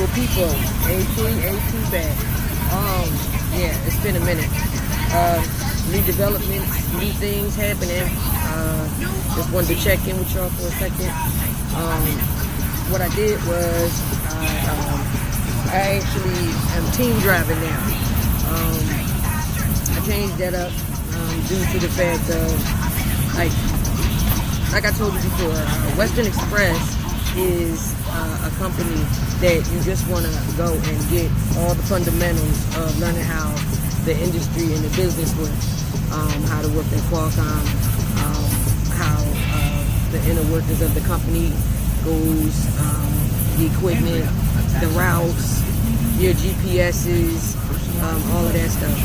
people. A2 back. Yeah, it's been a minute. New developments, new things happening. Just wanted to check in with y'all for a second. What I did was I actually am team driving now. I changed that up due to the fact of, like I told you before, Western Express is a company that you just want to go and get all the fundamentals of learning how the industry and the business works, how to work at Qualcomm, how the inner workings of the company goes, the equipment, the routes, your GPSs, all of that stuff.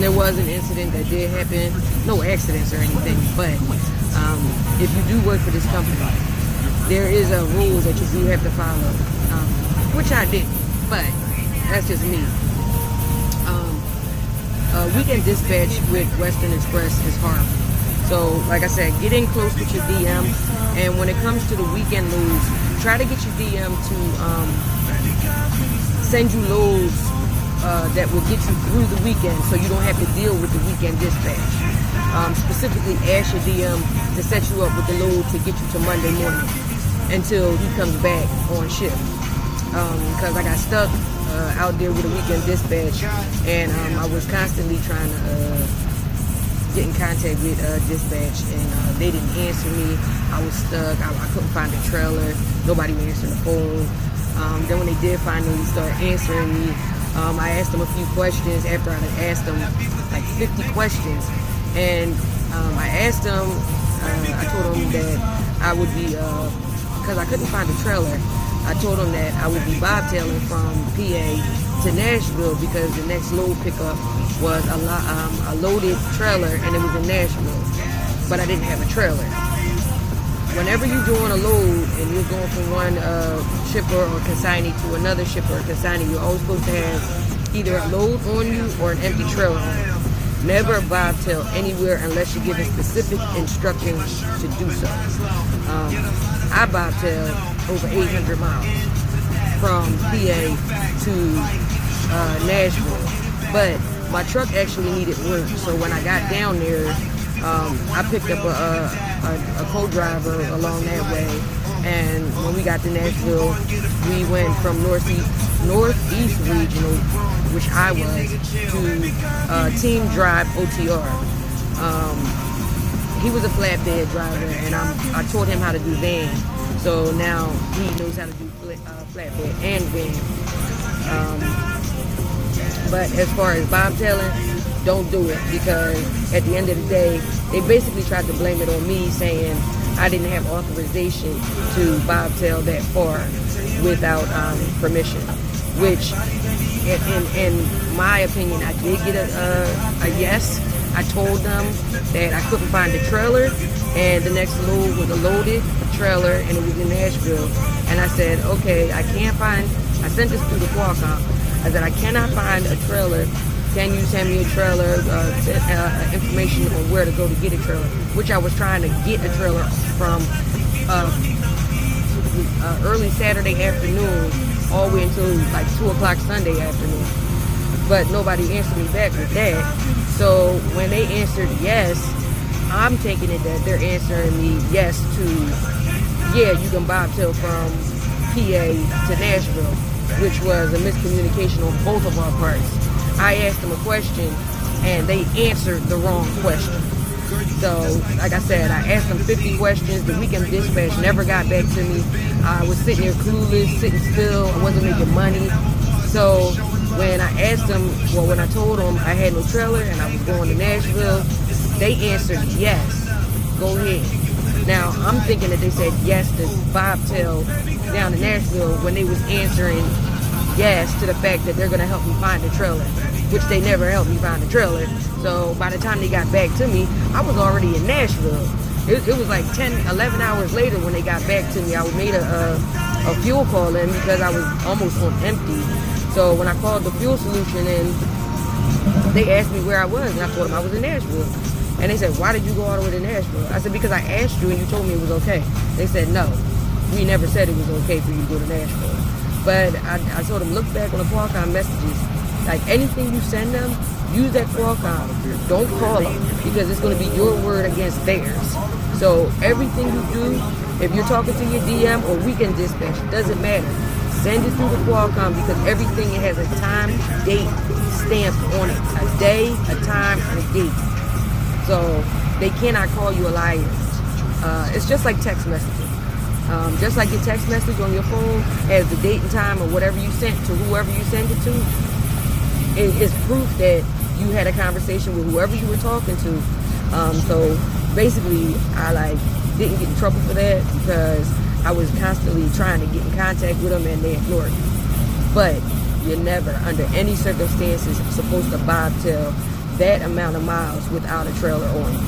There was an incident that did happen, no accidents or anything, but if you do work for this company, there is a rule that you do have to follow, which I didn't, but that's just me. Weekend dispatch with Western Express is horrible. So, like I said, get in close with your DM, and when it comes to the weekend loads, try to get your DM to send you loads that will get you through the weekend, so you don't have to deal with the weekend dispatch. Specifically, ask your DM to set you up with the load to get you to Monday morning until he comes back on shift. Because I got stuck out there with a weekend dispatch, and I was constantly trying to get in contact with dispatch, and they didn't answer me. I was stuck. I couldn't find a trailer. Nobody was answering the phone. Then when they did finally start answering me, I asked them a few questions after I had asked them like 50 questions. And I asked them, I told them that I would be, because I couldn't find a trailer, I told them that I would be bobtailing from PA to Nashville because the next load pickup was a loaded trailer, and it was in Nashville, but I didn't have a trailer. Whenever you're doing a load and you're going from one shipper or consignee to another shipper or consignee, you're always supposed to have either a load on you or an empty trailer on you. Never bobtail anywhere unless you're given specific instructions to do so. I bobtailed over 800 miles from PA to Nashville, but my truck actually needed work. So when I got down there, I picked up a co-driver along that way, and when we got to Nashville, we went from Northeast Regional, which I was, to Team Drive OTR. He was a flatbed driver, and I taught him how to do van. So now he knows how to do flatbed and van. But as far as bobtailing, don't do it, because at the end of the day, they basically tried to blame it on me, saying I didn't have authorization to bobtail that far without permission, which in my opinion, I did get a yes. I told them that I couldn't find a trailer, and the next load was a loaded trailer, and it was in Nashville. And I said, okay, I sent this through the Qualcomm. I said, I cannot find a trailer. Can you send me a trailer, information on where to go to get a trailer? Which I was trying to get a trailer from early Saturday afternoon all the way until like 2 o'clock Sunday afternoon. But nobody answered me back with that. So when they answered yes, I'm taking it that they're answering me yes to, yeah, you can bobtail from PA to Nashville, which was a miscommunication on both of our parts. I asked them a question, and they answered the wrong question. So, like I said, I asked them 50 questions. The weekend dispatch never got back to me. I was sitting there clueless, sitting still. I wasn't making money. So, when I asked them, well, when I told them I had no trailer and I was going to Nashville, they answered yes. Go ahead. Now, I'm thinking that they said yes to bobtail down to Nashville when they was answering yes to the fact that they're going to help me find a trailer, which they never helped me find a trailer. So by the time they got back to me, I was already in Nashville. It was like 10, 11 hours later when they got back to me. I made a fuel call in because I was almost on empty. So when I called the fuel solution in, they asked me where I was, and I told them I was in Nashville. And they said, why did you go all the way to Nashville? I said, because I asked you and you told me it was okay. They said, no, we never said it was okay for you to go to Nashville. But I told them, look back on the Qualcomm messages. Like anything you send them, use that Qualcomm. Don't call them because it's going to be your word against theirs. So everything you do, if you're talking to your DM or weekend dispatch, it doesn't matter. Send it through the Qualcomm because everything it has a time, date stamp on it. A day, a time, and a date. So they cannot call you a liar. It's just like text messaging. Just like your text message on your phone has the date and time or whatever you sent to whoever you send it to, it is proof that you had a conversation with whoever you were talking to. So basically, I didn't get in trouble for that because I was constantly trying to get in contact with them and they ignored me. But you're never, under any circumstances, supposed to bobtail that amount of miles without a trailer on you.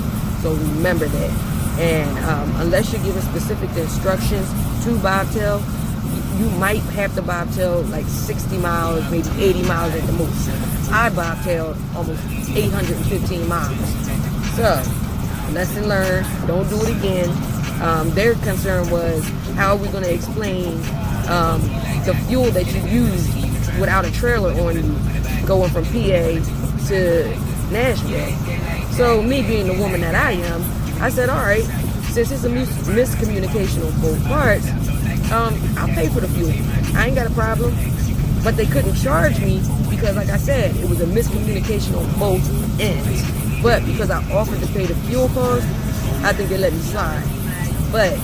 So remember that. And unless you're given specific instructions to bobtail, you might have to bobtail like 60 miles, maybe 80 miles at the most. I bobtailed almost 815 miles. So, lesson learned, don't do it again. Their concern was, how are we going to explain the fuel that you used without a trailer on you going from PA to Nashville? So me being the woman that I am, I said, all right, since it's a miscommunication on both parts, I'll pay for the fuel. I ain't got a problem. But they couldn't charge me because, like I said, it was a miscommunication on both ends. But because I offered to pay the fuel cost, I think they let me slide. But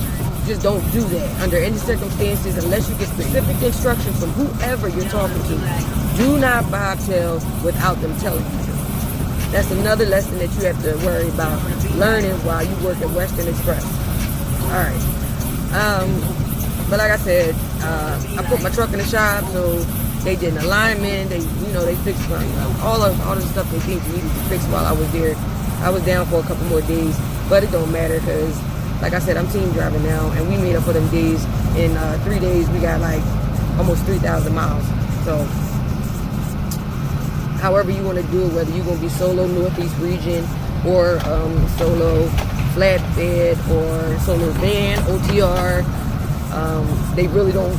just don't do that under any circumstances unless you get specific instructions from whoever you're talking to. Do not bobtail without them telling you to. That's another lesson that you have to worry about learning while you work at Western Express. All right. But like I said, I put my truck in the shop, so they did an alignment. They fixed all the stuff they think needed to fix while I was there. I was down for a couple more days, but it don't matter because, like I said, I'm team driving now, and we made up for them days. In 3 days, we got like almost 3,000 miles. So, however you want to do it, whether you're going to be solo Northeast region or solo flatbed or solo van, OTR, they really don't.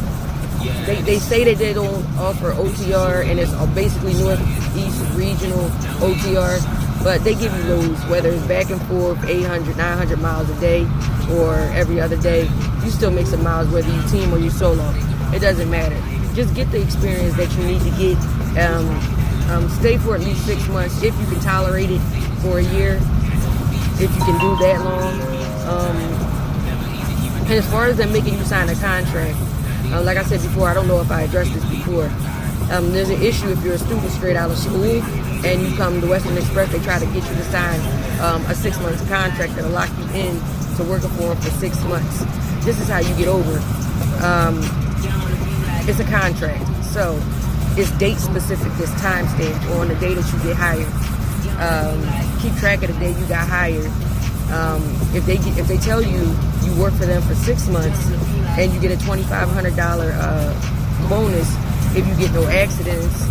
They say that they don't offer OTR, and it's basically Northeast regional OTR, but they give you loads, whether it's back and forth, 800, 900 miles a day, or every other day. You still make some miles, whether you team or you solo. It doesn't matter. Just get the experience that you need to get. Stay for at least 6 months if you can tolerate it for a year, if you can do that long. And as far as them making you sign a contract, like I said before, I don't know if I addressed this before. There's an issue if you're a student straight out of school and you come to Western Express, they try to get you to sign a 6 month contract that'll lock you in to working for them for 6 months. This is how you get over. It's a contract, so it's date specific, it's time stamped on the day that you get hired. Keep track of the day you got hired. If they tell you work for them for 6 months and you get a $2,500 bonus if you get no accidents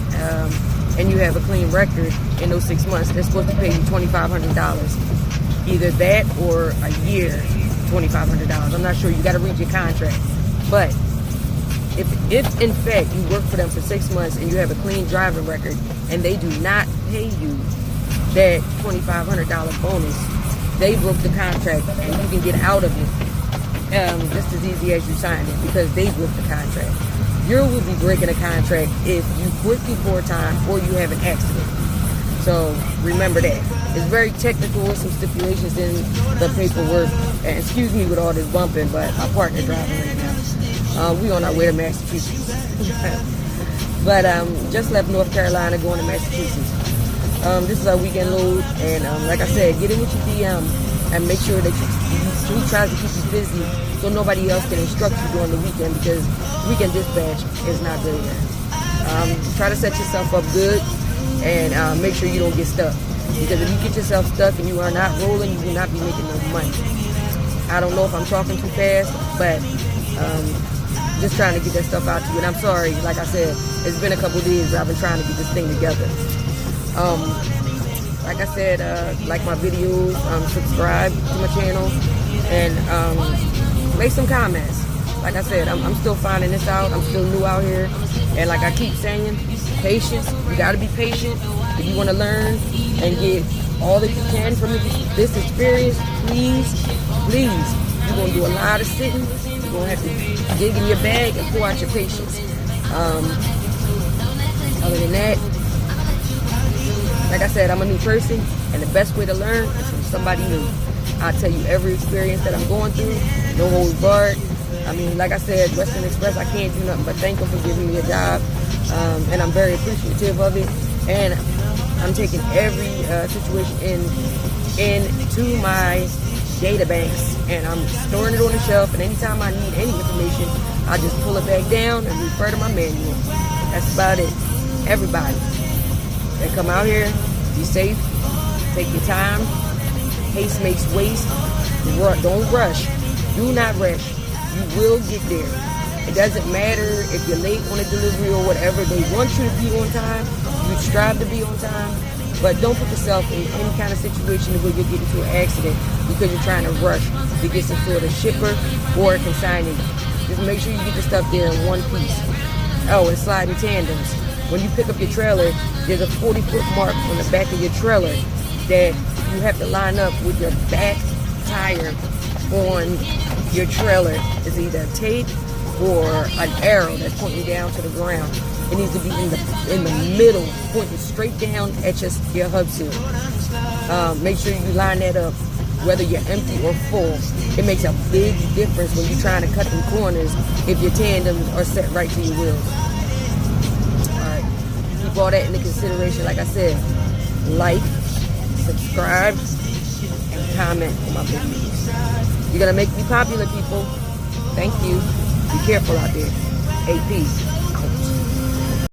and you have a clean record in those 6 months, they're supposed to pay you $2,500. Either that or a year, $2,500. I'm not sure. You got to read your contract. But if in fact you work for them for 6 months and you have a clean driving record and they do not pay you that $2,500 bonus, they broke the contract and you can get out of it just as easy as you signed it because they broke the contract. You will be breaking a contract if you quit before time or you have an accident. So remember that. It's very technical with some stipulations in the paperwork. And excuse me with all this bumping, but my partner driving right now. We on our way to Massachusetts. But just left North Carolina going to Massachusetts. This is our weekend load, and like I said, get in with your DM and make sure that he tries to keep you busy so nobody else can instruct you during the weekend because weekend dispatch is not good enough. Try to set yourself up good and make sure you don't get stuck because if you get yourself stuck and you are not rolling, you will not be making no money. I don't know if I'm talking too fast, but just trying to get that stuff out to you. And I'm sorry, like I said, it's been a couple days that I've been trying to get this thing together. Like I said, like my videos, subscribe to my channel, and make some comments. like I said, I'm still finding this out. I'm still new out here. And like I keep saying, patience. You got to be patient if you want to learn and get all that you can from this experience. Please, you're going to do a lot of sitting. You're going to have to dig in your bag and pour out your patience. Other than that, like I said, I'm a new person, and the best way to learn is from somebody new. I'll tell you every experience that I'm going through, no holds barred. I mean, like I said, Western Express, I can't do nothing but thank them for giving me a job, and I'm very appreciative of it. And I'm taking every situation into my data banks, and I'm storing it on the shelf. And anytime I need any information, I just pull it back down and refer to my manual. That's about it. Everybody that come out here, be safe, take your time. Haste makes waste. Don't rush. Do not rush. You will get there. It doesn't matter if you're late on a delivery or whatever. They want you to be on time. You strive to be on time. But don't put yourself in any kind of situation where you get into an accident because you're trying to rush to get some sort of shipper or a consignee. Just make sure you get your stuff there in one piece. Oh, and sliding tandems. When you pick up your trailer, there's a 40-foot mark on the back of your trailer that you have to line up with your back tire on your trailer. It's either tape or an arrow that's pointing down to the ground. It needs to be in the middle, pointing straight down at your hub seal. Make sure you line that up, whether you're empty or full. It makes a big difference when you're trying to cut them corners if your tandems are set right to your wheels. Alright, keep all that into consideration. Like I said, like, subscribe, and comment on my videos. You're going to make me popular, people. Thank you. Be careful out there. Hey, peace.